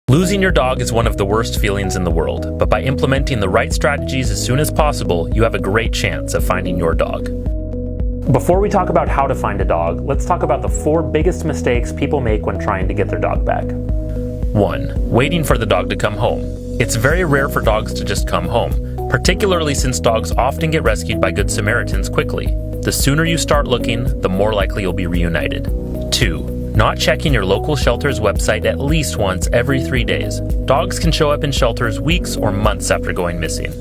Losing your dog is one of the worst feelings in the world, but by implementing the right strategies as soon as possible, you have a great chance of finding your dog. Before we talk about how to find a dog, let's talk about the 4 biggest mistakes people make when trying to get their dog back. 1. Waiting for the dog to come home. It's very rare for dogs to just come home, particularly since dogs often get rescued by Good Samaritans quickly. The sooner you start looking, the more likely you'll be reunited. 2. Not checking your local shelter's website at least once every 3 days. Dogs can show up in shelters weeks or months after going missing.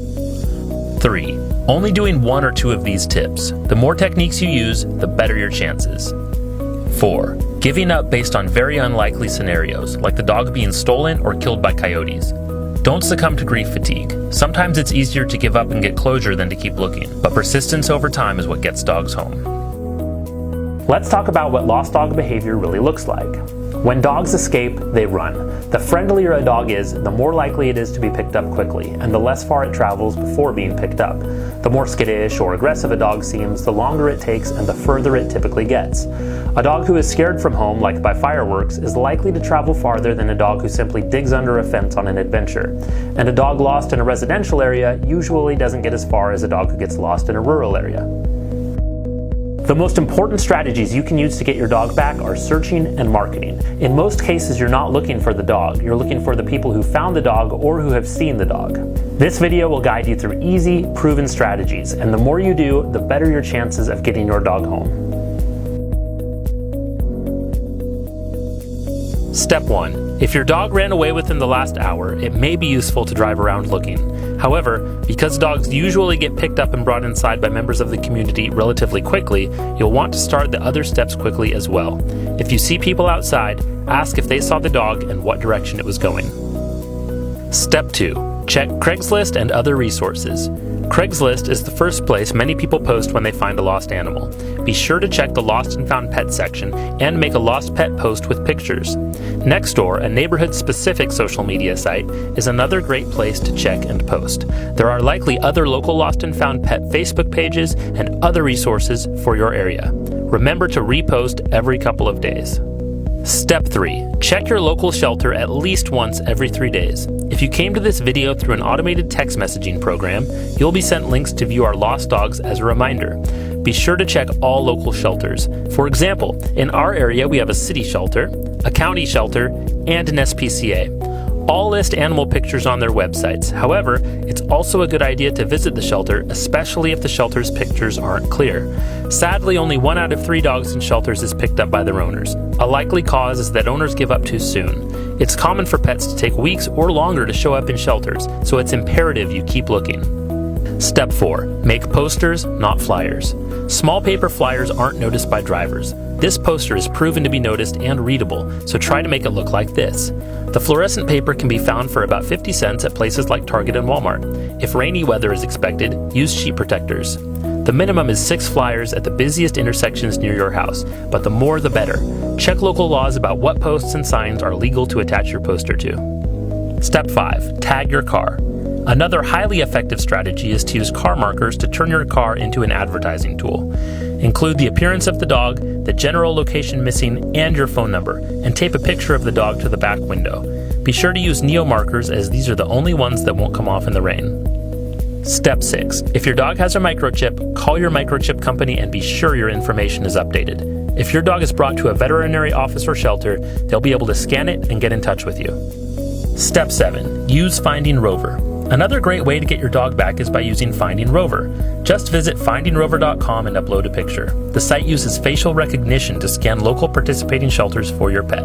3. Only doing 1 or 2 of these tips. The more techniques you use, the better your chances. 4. Giving up based on very unlikely scenarios, like the dog being stolen or killed by coyotes. Don't succumb to grief fatigue. Sometimes it's easier to give up and get closure than to keep looking, but persistence over time is what gets dogs home. Let's talk about what lost dog behavior really looks like. When dogs escape, they run. The friendlier a dog is, the more likely it is to be picked up quickly, and the less far it travels before being picked up. The more skittish or aggressive a dog seems, the longer it takes and the further it typically gets. A dog who is scared from home, like by fireworks, is likely to travel farther than a dog who simply digs under a fence on an adventure. And a dog lost in a residential area usually doesn't get as far as a dog who gets lost in a rural area. The most important strategies you can use to get your dog back are searching and marketing. In most cases, you're not looking for the dog, you're looking for the people who found the dog or who have seen the dog. This video will guide you through easy, proven strategies, and the more you do, the better your chances of getting your dog home. Step 1. If your dog ran away within the last hour, it may be useful to drive around looking. However, because dogs usually get picked up and brought inside by members of the community relatively quickly, you'll want to start the other steps quickly as well. If you see people outside, ask if they saw the dog and what direction it was going. Step 2. Check Craigslist and other resources. Craigslist is the first place many people post when they find a lost animal. Be sure to check the Lost and Found Pets section and make a lost pet post with pictures. Nextdoor, a neighborhood-specific social media site, is another great place to check and post. There are likely other local Lost and Found Pet Facebook pages and other resources for your area. Remember to repost every couple of days. Step 3. Check your local shelter at least once every 3 days. If you came to this video through an automated text messaging program, you'll be sent links to view our lost dogs as a reminder. Be sure to check all local shelters. For example, in our area we have a city shelter, a county shelter, and an SPCA. All list animal pictures on their websites. However, it's also a good idea to visit the shelter, especially if the shelter's pictures aren't clear. Sadly, only 1 out of 3 dogs in shelters is picked up by their owners. A likely cause is that owners give up too soon. It's common for pets to take weeks or longer to show up in shelters, so it's imperative you keep looking. Step 4. Make posters, not flyers. Small paper flyers aren't noticed by drivers. This poster is proven to be noticed and readable, so try to make it look like this. The fluorescent paper can be found for about 50 cents at places like Target and Walmart. If rainy weather is expected, use sheet protectors. The minimum is 6 flyers at the busiest intersections near your house, but the more the better. Check local laws about what posts and signs are legal to attach your poster to. Step 5. Tag your car. Another highly effective strategy is to use car markers to turn your car into an advertising tool. Include the appearance of the dog, the general location missing, and your phone number, and tape a picture of the dog to the back window. Be sure to use Neo markers, as these are the only ones that won't come off in the rain. Step 6. If your dog has a microchip, call your microchip company and be sure your information is updated. If your dog is brought to a veterinary office or shelter, they'll be able to scan it and get in touch with you. Step 7. Use Finding Rover. Another great way to get your dog back is by using Finding Rover. Just visit findingrover.com and upload a picture. The site uses facial recognition to scan local participating shelters for your pet.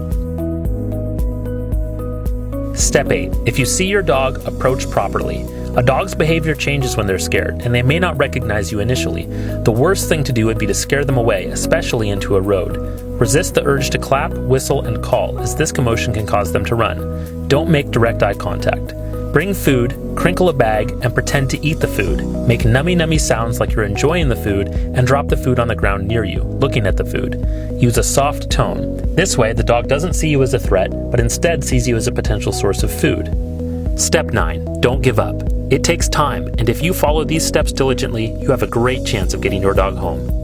Step 8. If you see your dog, approach properly. A dog's behavior changes when they're scared, and they may not recognize you initially. The worst thing to do would be to scare them away, especially into a road. Resist the urge to clap, whistle, and call, as this commotion can cause them to run. Don't make direct eye contact. Bring food, crinkle a bag, and pretend to eat the food. Make nummy sounds like you're enjoying the food, and drop the food on the ground near you, looking at the food. Use a soft tone. This way, the dog doesn't see you as a threat, but instead sees you as a potential source of food. Step 9. Don't give up. It takes time, and if you follow these steps diligently, you have a great chance of getting your dog home.